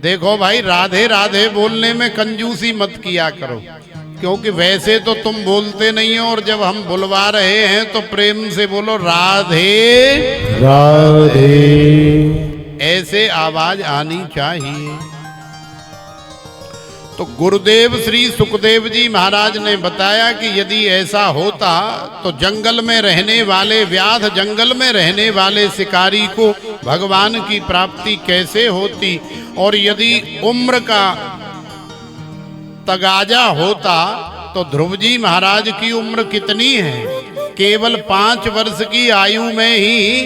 देखो भाई, राधे राधे बोलने में कंजूसी मत किया करो, क्योंकि वैसे तो तुम बोलते नहीं हो, और जब हम बुलवा रहे हैं तो प्रेम से बोलो राधे राधे। ऐसे आवाज आनी चाहिए। तो गुरुदेव श्री सुखदेव जी महाराज ने बताया कि यदि ऐसा होता तो जंगल में रहने वाले व्याध, जंगल में रहने वाले शिकारी को भगवान की प्राप्ति कैसे होती, और यदि उम्र का तगाजा होता तो ध्रुव जी महाराज की उम्र कितनी है? केवल 5 वर्ष की आयु में ही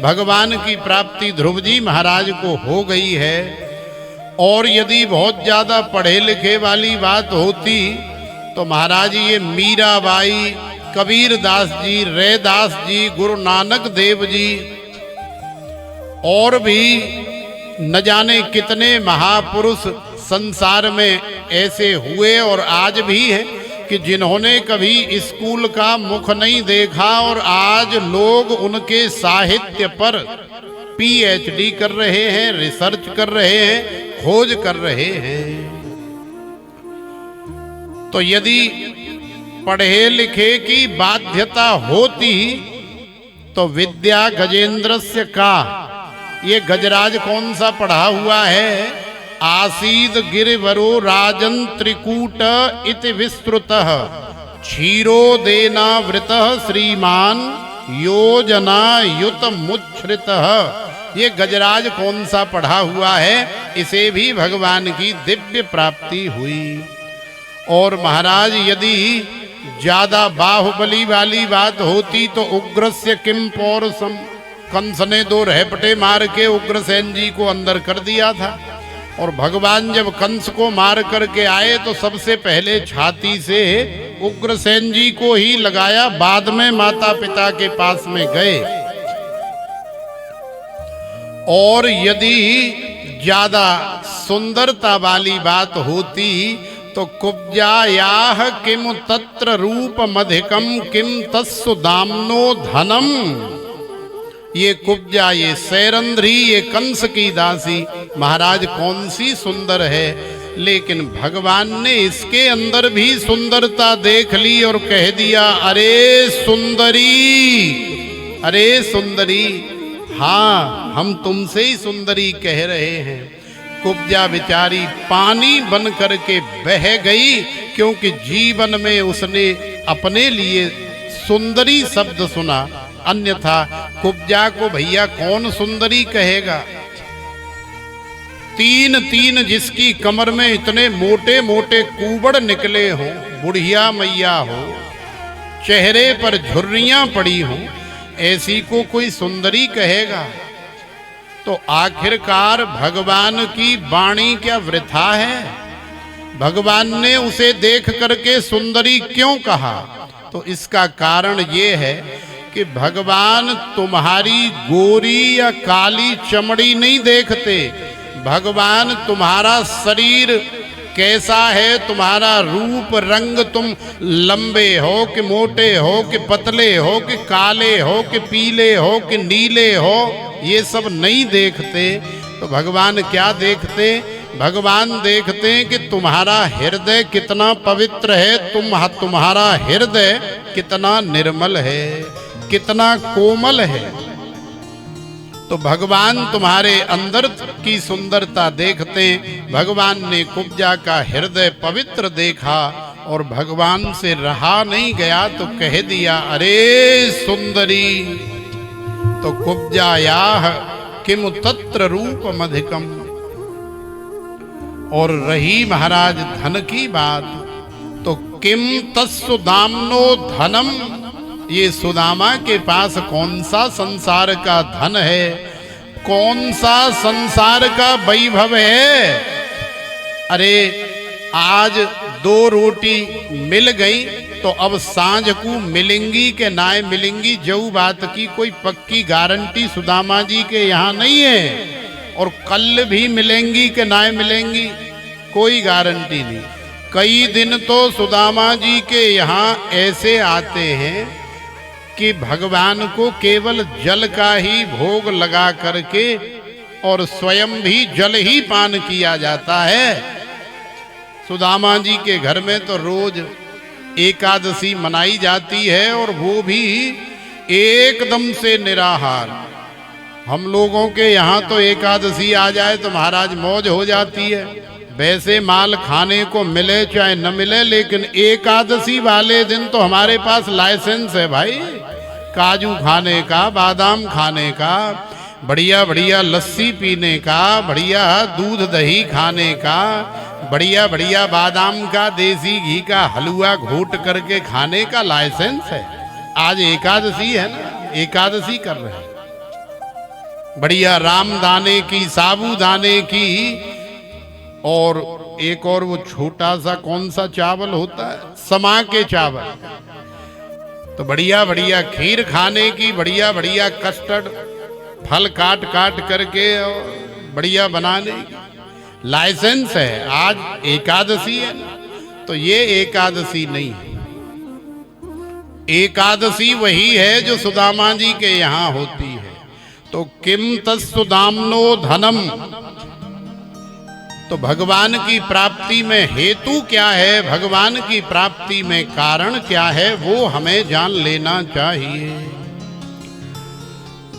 भगवान की प्राप्ति ध्रुव जी महाराज को हो गई है। और यदि बहुत ज्यादा पढ़े लिखे वाली बात होती तो महाराज ये मीराबाई, कबीर दास जी, रैदास जी, गुरु नानक देव जी और भी न जाने कितने महापुरुष संसार में ऐसे हुए और आज भी हैं कि जिन्होंने कभी स्कूल का मुख नहीं देखा और आज लोग उनके साहित्य पर पीएचडी कर रहे हैं, रिसर्च कर रहे हैं, खोज कर रहे हैं। तो यदि पढ़े लिखे की बाध्यता होती तो विद्या गजेंद्रस्य का, ये गजराज कौन सा पढ़ा हुआ है? आसीद गिरिवरो राजन त्रिकूट इति विस्तृतः क्षीरोदेनावृतः श्रीमान योजना युत मुच्छ्रितः। ये गजराज कौन सा पढ़ा हुआ है? इसे भी भगवान की दिव्य प्राप्ति हुई। और महाराज यदि ज्यादा बाहुबली वाली बात होती तो उग्रस्य किम पौरुषम, कंस ने 2 रहपटे मार के उग्रसेन जी को अंदर कर दिया था। और भगवान जब कंस को मार करके आए तो सबसे पहले छाती से उग्रसेन जी को ही लगाया, बाद में माता पिता के पास में गए। और यदि ज्यादा सुंदरता वाली बात होती तो कुब्जायाह किम तत्र रूपमधिकम किम तस्सु दाम्नो धनम। ये कुब्जा, ये सैरंध्री, ये कंस की दासी महाराज कौन सी सुंदर है, लेकिन भगवान ने इसके अंदर भी सुंदरता देख ली और कह दिया अरे सुंदरी, अरे सुंदरी, हाँ हम तुमसे ही सुंदरी कह रहे हैं। कुब्जा बेचारी पानी बन करके बह गई, क्योंकि जीवन में उसने अपने लिए सुंदरी शब्द सुना, अन्यथा कुब्जा को भैया कौन सुंदरी कहेगा। 3 जिसकी कमर में इतने मोटे मोटे कुबड़ निकले हों, बुढ़िया मैया हो, चेहरे पर झुर्रियां पड़ी हों, ऐसी को कोई सुंदरी कहेगा? तो आखिरकार भगवान की वाणी क्या वृथा है? भगवान ने उसे देख करके सुंदरी क्यों कहा? तो इसका कारण ये है कि भगवान तुम्हारी गोरी या काली चमड़ी नहीं देखते, भगवान तुम्हारा शरीर कैसा है, तुम्हारा रूप रंग, तुम लंबे हो कि मोटे हो कि पतले हो कि काले हो कि पीले हो कि नीले हो, ये सब नहीं देखते। तो भगवान क्या देखते? भगवान देखते हैं कि तुम्हारा हृदय कितना पवित्र है, तुम्हारा हृदय कितना निर्मल है, कितना कोमल है। तो भगवान तुम्हारे अंदर की सुंदरता देखते। भगवान ने कुब्जा का हृदय पवित्र देखा और भगवान से रहा नहीं गया तो कह दिया अरे सुंदरी। तो कुब्जायाह किम तत्र रूपमधिकम। और रही महाराज धन की बात, तो किम तस्सु दाम्नो धनम। ये सुदामा के पास कौन सा संसार का धन है, कौन सा संसार का वैभव है। अरे आज 2 रोटी मिल गई तो अब सांझ को मिलेंगी के नाय मिलेंगी, जो बात की कोई पक्की गारंटी सुदामा जी के यहाँ नहीं है। और कल भी मिलेंगी के नाय मिलेंगी, कोई गारंटी नहीं। कई दिन तो सुदामा जी के यहाँ ऐसे आते हैं कि भगवान को केवल जल का ही भोग लगा करके और स्वयं भी जल ही पान किया जाता है। सुदामा जी के घर में तो रोज एकादशी मनाई जाती है और वो भी एकदम से निराहार। हम लोगों के यहाँ तो एकादशी आ जाए तो महाराज मौज हो जाती है, वैसे माल खाने को मिले चाहे न मिले, लेकिन एकादशी वाले दिन तो हमारे पास लाइसेंस है भाई, काजू खाने का, बादाम खाने का, बढ़िया बढ़िया लस्सी पीने का, बढ़िया दूध दही खाने का, बढ़िया बढ़िया बादाम का देसी घी का हलवा घोट करके खाने का लाइसेंस है। आज एकादशी है ना, एकादशी कर रहे हैं, बढ़िया रामदाने की, साबूदाने की, और एक और वो छोटा सा कौन सा चावल होता है, समा के चावल, तो बढ़िया बढ़िया खीर खाने की, बढ़िया बढ़िया कस्टर्ड फल काट काट करके बढ़िया बनाने की लाइसेंस है। आज एकादशी है ना, तो ये एकादशी नहीं है। एकादशी वही है जो सुदामा जी के यहाँ होती है। तो किम तत्सुदाम्नो धनम, तो भगवान की प्राप्ति में हेतु क्या है, भगवान की प्राप्ति में कारण क्या है, वो हमें जान लेना चाहिए।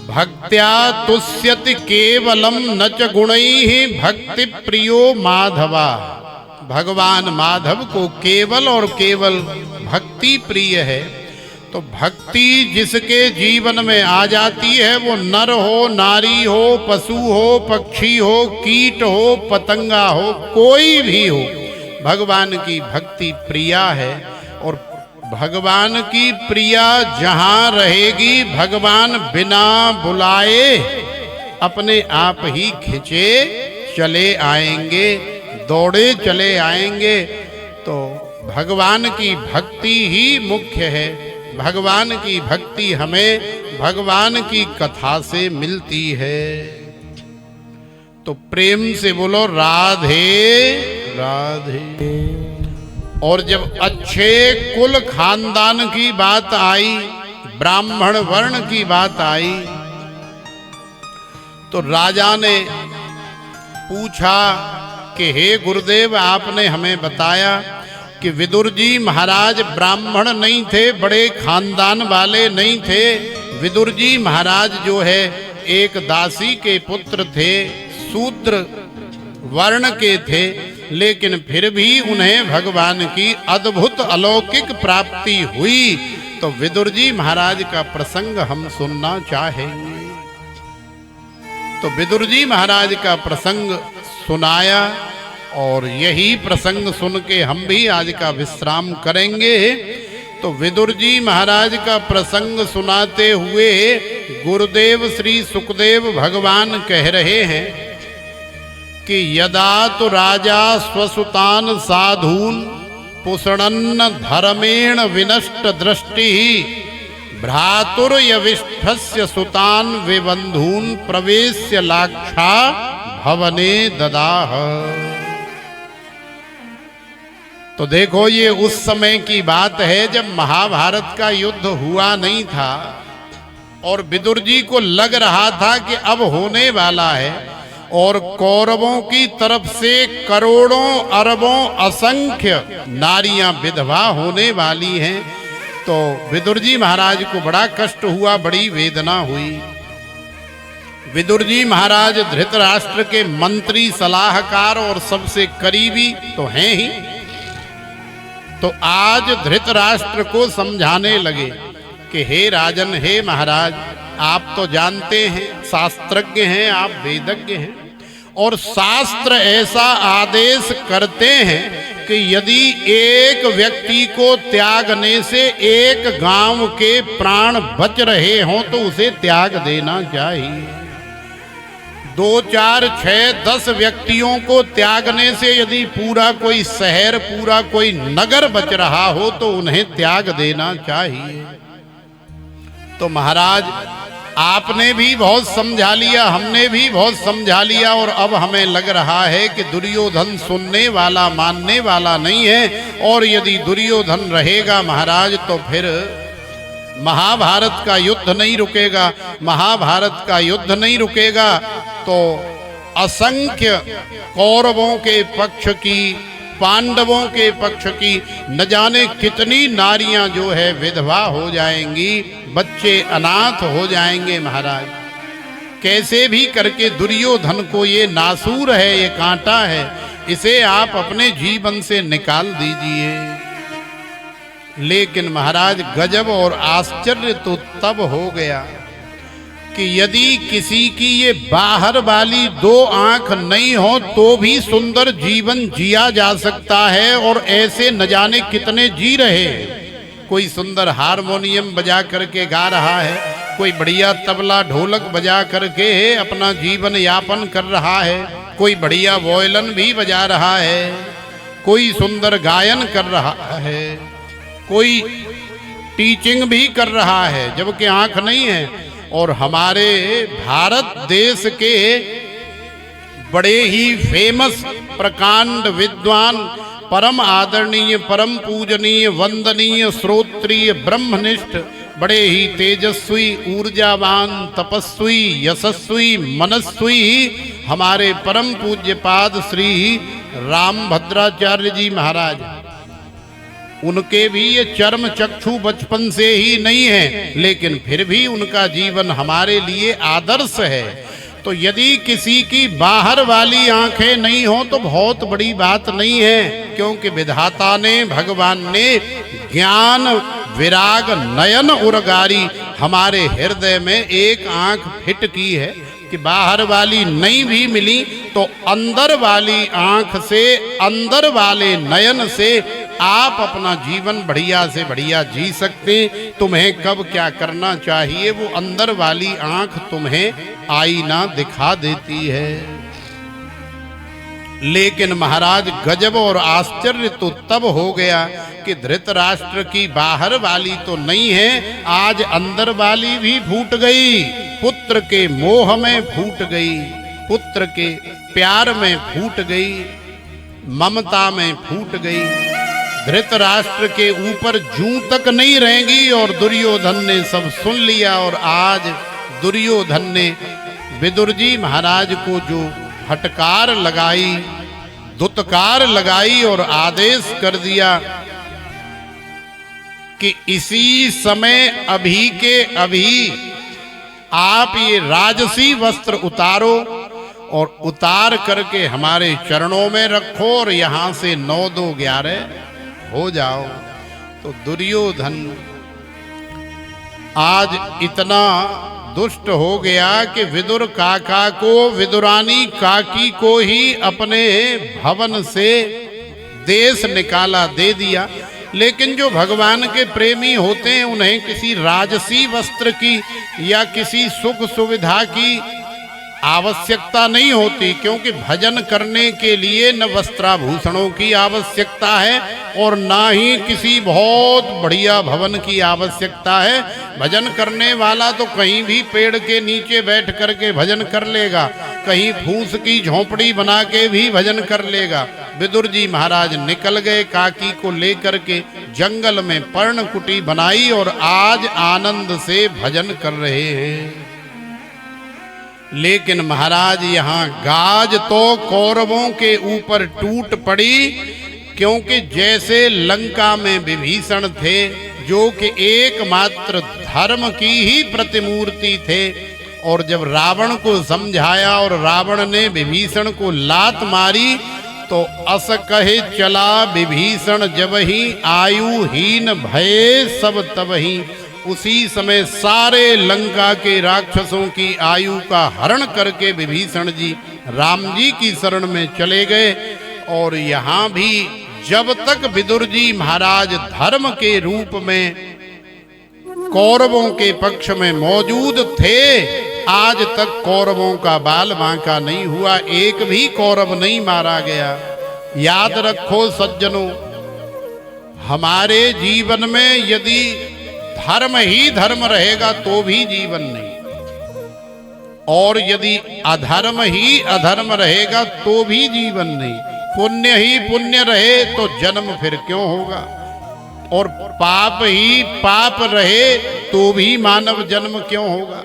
भक्त्या तुष्यति केवलम न च गुणैः भक्ति प्रियो माधवा। भगवान माधव को केवल और केवल भक्ति प्रिय है। तो भक्ति जिसके जीवन में आ जाती है, वो नर हो, नारी हो, पशु हो, पक्षी हो, कीट हो, पतंगा हो, कोई भी हो, भगवान की भक्ति प्रिया है। और भगवान की प्रिया जहां रहेगी, भगवान बिना बुलाए अपने आप ही खिंचे चले आएंगे, दौड़े चले आएंगे। तो भगवान की भक्ति ही मुख्य है। भगवान की भक्ति हमें भगवान की कथा से मिलती है। तो प्रेम से बोलो राधे राधे। और जब अच्छे कुल खानदान की बात आई, ब्राह्मण वर्ण की बात आई, तो राजा ने पूछा कि हे गुरुदेव, आपने हमें बताया कि विदुर जी महाराज ब्राह्मण नहीं थे, बड़े खानदान वाले नहीं थे। विदुर जी महाराज जो है एक दासी के पुत्र थे, शूद्र वर्ण के थे, लेकिन फिर भी उन्हें भगवान की अद्भुत अलौकिक प्राप्ति हुई। तो विदुर जी महाराज का प्रसंग हम सुनना चाहेंगे। तो विदुर जी महाराज का प्रसंग सुनाया, और यही प्रसंग सुन के हम भी आज का विश्राम करेंगे। तो विदुर जी महाराज का प्रसंग सुनाते हुए गुरुदेव श्री सुखदेव भगवान कह रहे हैं कि यदा तो राजा स्वसुतान साधून पुषणन्न धर्मेण विनष्ट दृष्टि भ्रातुर्यविष्ठस्य सुतान विबंधून प्रवेश्य लाक्षा भवने ददाह। तो देखो, ये उस समय की बात है जब महाभारत का युद्ध हुआ नहीं था और विदुर जी को लग रहा था कि अब होने वाला है, और कौरवों की तरफ से करोड़ों अरबों असंख्य नारियां विधवा होने वाली हैं। तो विदुर जी महाराज को बड़ा कष्ट हुआ, बड़ी वेदना हुई। विदुर जी महाराज धृतराष्ट्र के मंत्री, सलाहकार और सबसे करीबी तो हैं ही। तो आज धृतराष्ट्र को समझाने लगे कि हे राजन, हे महाराज, आप तो जानते हैं, शास्त्रज्ञ हैं, आप वेदज्ञ हैं, और शास्त्र ऐसा आदेश करते हैं कि यदि एक व्यक्ति को त्यागने से एक गांव के प्राण बच रहे हों तो उसे त्याग देना चाहिए। 2, 4, 6, 10 व्यक्तियों को त्यागने से यदि पूरा कोई शहर, पूरा कोई नगर बच रहा हो तो उन्हें त्याग देना चाहिए। तो महाराज, आपने भी बहुत समझा लिया, हमने भी बहुत समझा लिया, और अब हमें लग रहा है कि दुर्योधन सुनने वाला, मानने वाला नहीं है। और यदि दुर्योधन रहेगा महाराज तो फिर महाभारत का युद्ध नहीं रुकेगा। महाभारत का युद्ध नहीं रुकेगा तो असंख्य कौरवों के पक्ष की, पांडवों के पक्ष की न जाने कितनी नारियां जो है विधवा हो जाएंगी, बच्चे अनाथ हो जाएंगे। महाराज कैसे भी करके दुर्योधन को, ये नासूर है, ये कांटा है, इसे आप अपने जीवन से निकाल दीजिए। लेकिन महाराज गजब और आश्चर्य तो तब हो गया कि यदि किसी की ये बाहर वाली दो आंख नहीं हो तो भी सुंदर जीवन जिया जा सकता है, और ऐसे न जाने कितने जी रहे। कोई सुंदर हारमोनियम बजा करके गा रहा है, कोई बढ़िया तबला ढोलक बजा करके अपना जीवन यापन कर रहा है, कोई बढ़िया वॉयलन भी बजा रहा है, कोई सुंदर गायन कर रहा है, कोई टीचिंग भी कर रहा है, जबकि आंख नहीं है। और हमारे भारत देश के बड़े ही फेमस प्रकांड विद्वान, परम आदरणीय, परम पूजनीय, वंदनीय, श्रोत्रिय, ब्रह्मनिष्ठ, बड़े ही तेजस्वी, ऊर्जावान, तपस्वी, यशस्वी, मनस्वी हमारे परम पूज्यपाद श्री रामभद्राचार्य जी महाराज, उनके भी ये चर्म चक्षु बचपन से ही नहीं है, लेकिन फिर भी उनका जीवन हमारे लिए आदर्श है। तो यदि किसी की बाहर वाली आंखें नहीं हो तो बहुत बड़ी बात नहीं है, क्योंकि विधाता ने, भगवान ने ज्ञान विराग नयन उर्गारी हमारे हृदय में एक आंख फिट की है कि बाहर वाली नहीं भी मिली तो अंदर वाली आंख से, अंदर वाले नयन से आप अपना जीवन बढ़िया से बढ़िया जी सकते। तुम्हें कब क्या करना चाहिए वो अंदर वाली आंख तुम्हें आईना दिखा देती है। लेकिन महाराज गजब और आश्चर्य तो तब हो गया कि धृतराष्ट्र की बाहर वाली तो नहीं है, आज अंदर वाली भी फूट गई। पुत्र के मोह में फूट गई, पुत्र के प्यार में फूट गई, ममता में फूट गई। धृतराष्ट्र के ऊपर जूं तक नहीं रहेंगी, और दुर्योधन ने सब सुन लिया। और आज दुर्योधन ने विदुर जी महाराज को जो फटकार लगाई, दुत्कार लगाई और आदेश कर दिया कि इसी समय अभी के अभी आप ये राजसी वस्त्र उतारो और उतार करके हमारे चरणों में रखो और यहां से 9 2 11 हो जाओ। तो दुर्योधन आज इतना दुष्ट हो गया कि विदुर काका को, विदुरानी काकी को ही अपने भवन से देश निकाला, दे दिया। लेकिन जो भगवान के प्रेमी होते हैं उन्हें किसी राजसी वस्त्र की या किसी सुख सुविधा की आवश्यकता नहीं होती, क्योंकि भजन करने के लिए न वस्त्राभूषणों की आवश्यकता है और ना ही किसी बहुत बढ़िया भवन की आवश्यकता है। भजन करने वाला तो कहीं भी पेड़ के नीचे बैठ करके भजन कर लेगा, कहीं फूस की झोंपड़ी बना के भी भजन कर लेगा। विदुर जी महाराज निकल गए काकी को लेकर के, जंगल में पर्णकुटी बनाई और आज आनंद से भजन कर रहे हैं। लेकिन महाराज यहाँ गाज तो कौरवों के ऊपर टूट पड़ी, क्योंकि जैसे लंका में विभीषण थे जो कि एकमात्र धर्म की ही प्रतिमूर्ति थे, और जब रावण को समझाया और रावण ने विभीषण को लात मारी तो अस कहे चला विभीषण जबहि आयुहीन भये सब तबहि। उसी समय सारे लंका के राक्षसों की आयु का हरण करके विभीषण जी राम जी की शरण में चले गए। और यहाँ भी जब तक विदुर जी महाराज धर्म के रूप में कौरवों के पक्ष में मौजूद थे, आज तक कौरवों का बाल बांका नहीं हुआ, एक भी कौरव नहीं मारा गया। याद रखो सज्जनों, हमारे जीवन में यदि धर्म ही धर्म रहेगा तो भी जीवन नहीं, और यदि अधर्म ही अधर्म रहेगा तो भी जीवन नहीं। पुण्य ही पुण्य रहे तो जन्म फिर क्यों होगा, और पाप ही पाप रहे तो भी मानव जन्म क्यों होगा।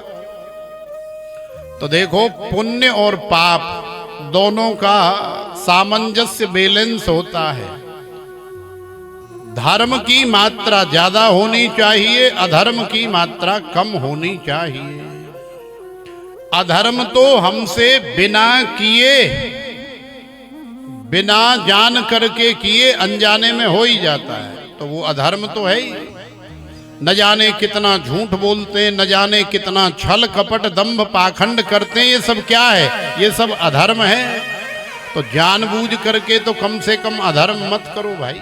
तो देखो, पुण्य और पाप दोनों का सामंजस्य बैलेंस होता है। धर्म की मात्रा ज्यादा होनी चाहिए, अधर्म की मात्रा कम होनी चाहिए। अधर्म तो हमसे बिना किए, बिना जान करके किए अनजाने में हो ही जाता है, तो वो अधर्म तो है ही। न जाने कितना झूठ बोलते हैं, न जाने कितना छल कपट दंभ पाखंड करते हैं, ये सब क्या है? ये सब अधर्म है। तो जानबूझ करके तो कम से कम अधर्म मत करो भाई।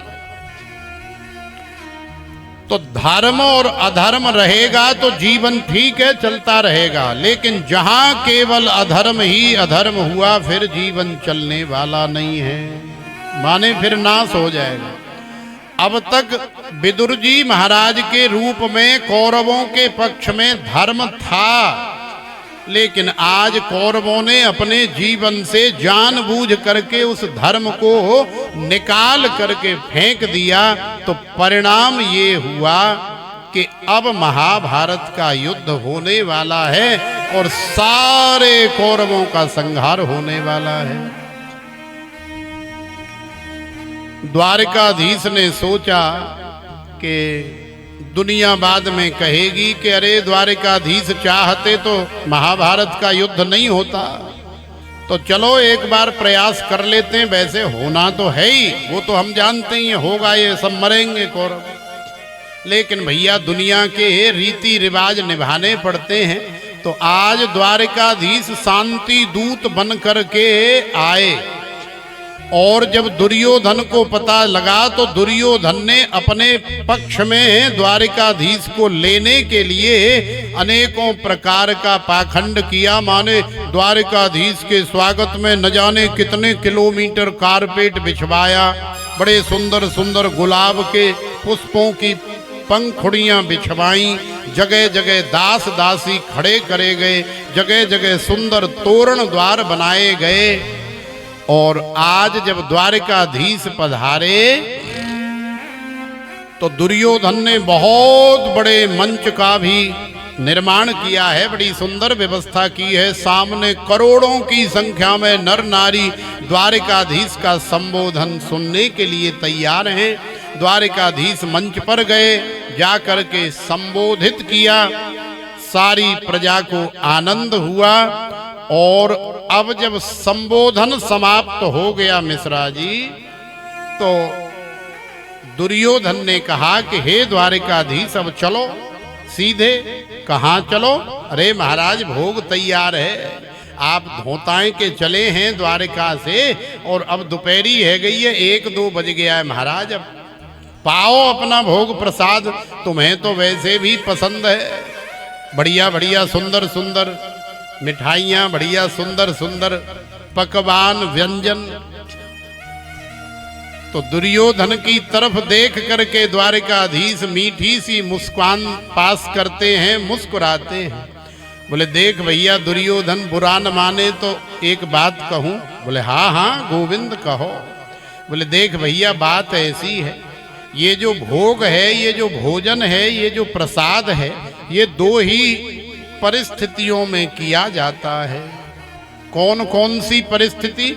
तो धर्म और अधर्म रहेगा तो जीवन ठीक है, चलता रहेगा। लेकिन जहां केवल अधर्म ही अधर्म हुआ, फिर जीवन चलने वाला नहीं है, माने फिर नाश हो जाएगा। अब तक विदुर जी महाराज के रूप में कौरवों के पक्ष में धर्म था, लेकिन आज कौरवों ने अपने जीवन से जानबूझ करके उस धर्म को निकाल करके फेंक दिया। तो परिणाम ये हुआ कि अब महाभारत का युद्ध होने वाला है और सारे कौरवों का संहार होने वाला है। द्वारिकाधीश ने सोचा कि दुनिया बाद में कहेगी कि अरे द्वारिकाधीश चाहते तो महाभारत का युद्ध नहीं होता, तो चलो एक बार प्रयास कर लेते हैं। वैसे होना तो है ही, वो तो हम जानते ही होगा, ये सब मरेंगे कौरव, लेकिन भैया दुनिया के रीति रिवाज निभाने पड़ते हैं। तो आज द्वारिकाधीश शांति दूत बन करके आए, और जब दुर्योधन को पता लगा तो दुर्योधन ने अपने पक्ष में द्वारिकाधीश को लेने के लिए अनेकों प्रकार का पाखंड किया। माने द्वारिकाधीश के स्वागत में न जाने कितने किलोमीटर कारपेट बिछवाया, बड़े सुंदर सुंदर गुलाब के पुष्पों की पंखुड़ियां बिछवाई, जगह जगह दास दासी खड़े करे गए, जगह जगह सुंदर तोरण द्वार बनाए गए। और आज जब द्वारिकाधीश पधारे तो दुर्योधन ने बहुत बड़े मंच का भी निर्माण किया है, बड़ी सुंदर व्यवस्था की है। सामने करोड़ों की संख्या में नर नारी द्वारिकाधीश का संबोधन सुनने के लिए तैयार हैं। द्वारिकाधीश मंच पर गए, जाकर के संबोधित किया, सारी प्रजा को आनंद हुआ। और अब जब संबोधन समाप्त हो गया मिश्रा जी, तो दुर्योधन ने कहा कि हे द्वारिकाधीश अब चलो सीधे। कहाँ चलो? अरे महाराज भोग तैयार है, आप धोताएं के चले हैं द्वारिका से, और अब दोपहरी है गई है, 1-2 बज गया है महाराज, अब पाओ अपना भोग प्रसाद, तुम्हें तो वैसे भी पसंद है, बढ़िया बढ़िया सुंदर सुंदर मिठाइयाँ, बढ़िया सुंदर सुंदर पकवान व्यंजन। तो दुर्योधन की तरफ देख करके द्वारिकाधीश मीठी सी मुस्कान पास करते हैं, मुस्कुराते हैं। बोले देख भैया दुर्योधन, बुरा न माने तो एक बात कहूं? बोले हाँ हाँ गोविंद कहो। बोले देख भैया बात ऐसी है, ये जो भोग है, ये जो भोजन है, ये जो प्रसाद है, ये 2 ही परिस्थितियों में किया जाता है। कौन कौन सी परिस्थिति?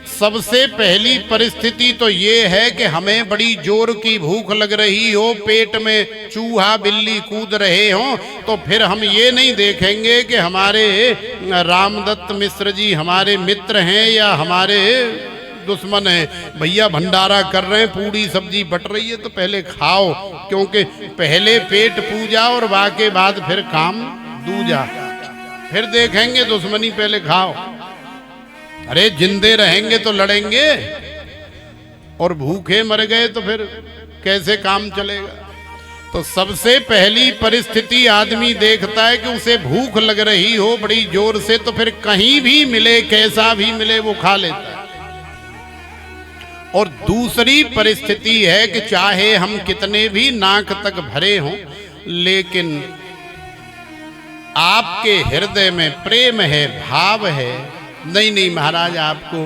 सबसे पहली परिस्थिति तो ये है कि हमें बड़ी जोर की भूख लग रही हो, पेट में चूहा बिल्ली कूद रहे हों, तो फिर हम ये नहीं देखेंगे कि हमारे रामदत्त मिश्र जी हमारे मित्र हैं या हमारे दुश्मन है। भैया भंडारा कर रहे हैं, पूरी सब्जी बट रही है, तो पहले खाओ, क्योंकि पहले पेट पूजा और बाके बाद फिर काम दूजा, फिर देखेंगे दुश्मनी, पहले खाओ। अरे जिंदे रहेंगे तो लड़ेंगे, और भूखे मर गए तो फिर कैसे काम चलेगा? तो सबसे पहली परिस्थिति आदमी देखता है कि उसे भूख लग रही हो बड़ी जोर से, तो फिर कहीं भी मिले, कैसा भी मिले, वो खा लेता है। और दूसरी परिस्थिति है कि चाहे हम कितने भी नाक तक भरे हों, लेकिन आपके हृदय में प्रेम है, भाव है, नहीं नहीं महाराज आपको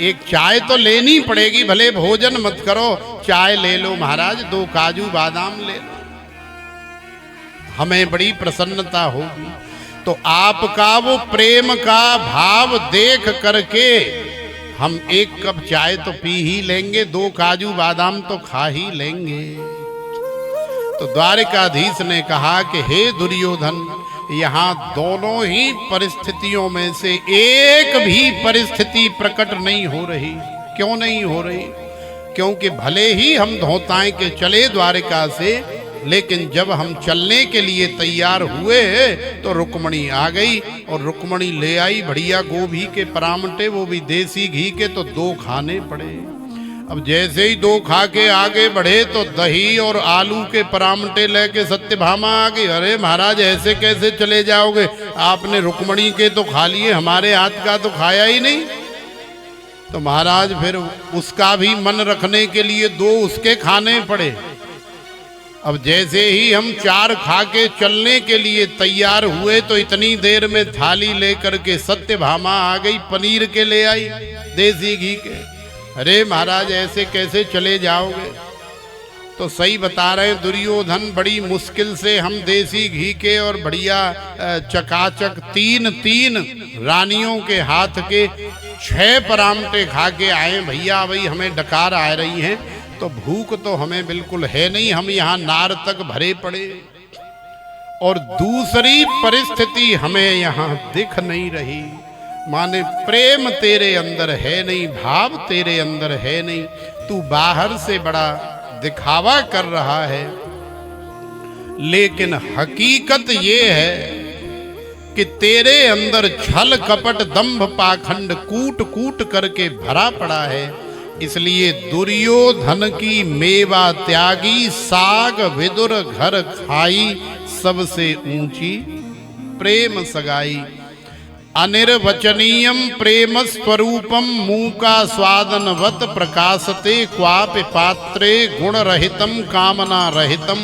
एक चाय तो लेनी पड़ेगी, भले भोजन मत करो, चाय ले लो महाराज, 2 काजू बादाम ले लो, हमें बड़ी प्रसन्नता होगी। तो आपका वो प्रेम का भाव देख करके हम एक कप चाय तो पी ही लेंगे, 2 काजू बादाम तो खा ही लेंगे। तो द्वारिकाधीश ने कहा कि हे दुर्योधन, यहाँ दोनों ही परिस्थितियों में से एक भी परिस्थिति प्रकट नहीं हो रही। क्यों नहीं हो रही? क्योंकि भले ही हम धोताएं के चले द्वारिका से, लेकिन जब हम चलने के लिए तैयार हुए तो रुक्मणी आ गई और रुक्मणी ले आई बढ़िया गोभी के परामटे, वो भी देसी घी के, तो 2 खाने पड़े। अब जैसे ही 2 खा के आगे बढ़े तो दही और आलू के परामटे लेके सत्यभामा आ गई। अरे महाराज ऐसे कैसे चले जाओगे? आपने रुक्मणी के तो खा लिए, हमारे हाथ का तो खाया ही नहीं। तो महाराज फिर उसका भी मन रखने के लिए 2 उसके खाने पड़े। अब जैसे ही हम 4 खा के चलने के लिए तैयार हुए तो इतनी देर में थाली लेकर के सत्यभामा आ गई, पनीर के ले आई, देसी घी के। अरे महाराज ऐसे कैसे चले जाओगे? तो सही बता रहे दुर्योधन, बड़ी मुश्किल से हम देसी घी के और बढ़िया चकाचक 3 रानियों के हाथ के 6 परामटे खा के आए। भैया भाई हमें डकार आ रही है, तो भूख तो हमें बिल्कुल है नहीं, हम यहाँ नार तक भरे पड़े और दूसरी परिस्थिति हमें यहाँ दिख नहीं रही। माने प्रेम तेरे अंदर है नहीं, भाव तेरे अंदर है नहीं, तू बाहर से बड़ा दिखावा कर रहा है। लेकिन हकीकत ये है कि तेरे अंदर छल कपट दंभ पाखंड कूट कूट करके भरा पड़ा है। इसलिए दुर्योधन की मेवा त्यागी, साग विदुर घर खाई, सबसे ऊंची प्रेम सगाई। अनिर्वचनीयम प्रेम स्वरूपम मूका स्वादनवत प्रकाशते, क्वापि पात्रे गुण रहितम कामना रहितम,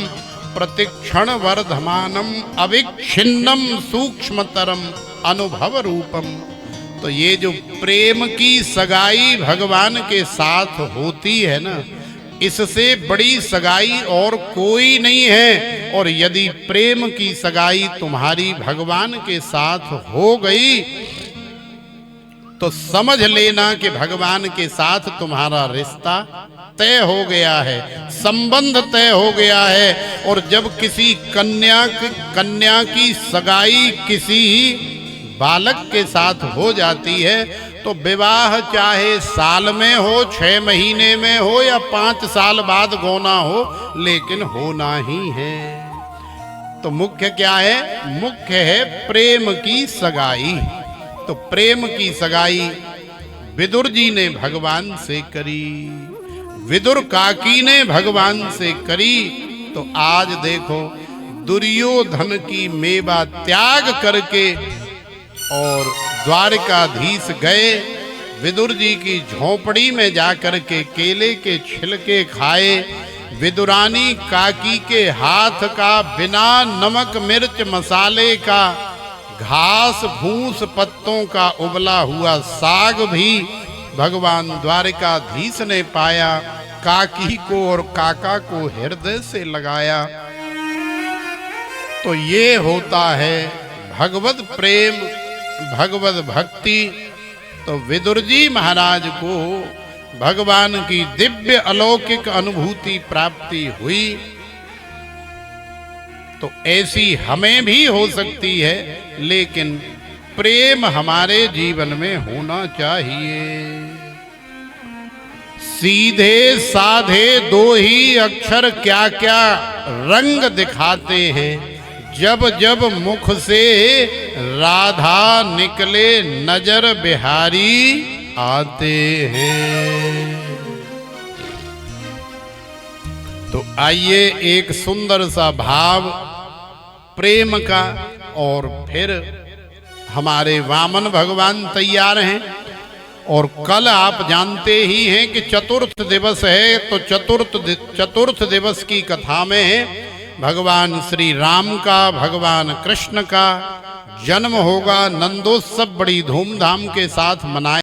प्रतिक्षण वर्धमानम अविच्छिन्नम सूक्ष्मतरम अनुभव रूपम। तो ये जो प्रेम की सगाई भगवान के साथ होती है ना, इससे बड़ी सगाई और कोई नहीं है। और यदि प्रेम की सगाई तुम्हारी भगवान के साथ हो गई तो समझ लेना कि भगवान के साथ तुम्हारा रिश्ता तय हो गया है, संबंध तय हो गया है। और जब किसी कन्या की सगाई किसी बालक के साथ हो जाती है तो विवाह चाहे साल में हो, 6 महीने में हो या 5 साल बाद होना हो, लेकिन होना ही है। तो मुख्य क्या है? मुख्य है प्रेम की सगाई। तो प्रेम की सगाई विदुर जी ने भगवान से करी, विदुर काकी ने भगवान से करी। तो आज देखो दुर्योधन की मेवा त्याग करके और द्वारिकाधीश गए, विदुर जी की झोपड़ी में जाकर के केले के छिलके खाए, विदुरानी काकी के हाथ का बिना नमक मिर्च मसाले का घास फूस पत्तों का उबला हुआ साग भी भगवान द्वारिकाधीश ने पाया, काकी को और काका को हृदय से लगाया। तो ये होता है भगवत प्रेम, भगवत भक्ति। तो विदुर जी महाराज को भगवान की दिव्य अलौकिक अनुभूति प्राप्ति हुई। तो ऐसी हमें भी हो सकती है, लेकिन प्रेम हमारे जीवन में होना चाहिए। सीधे साधे 2 ही अक्षर क्या क्या रंग दिखाते हैं, जब जब मुख से राधा निकले नजर बिहारी आते हैं। तो आइए एक सुंदर सा भाव प्रेम का, और फिर हमारे वामन भगवान तैयार हैं। और कल आप जानते ही हैं कि चतुर्थ दिवस है, तो चतुर्थ दिवस की कथा में भगवान श्री राम का, भगवान कृष्ण का जन्म होगा। नंदोत्सव बड़ी धूमधाम के साथ मनाया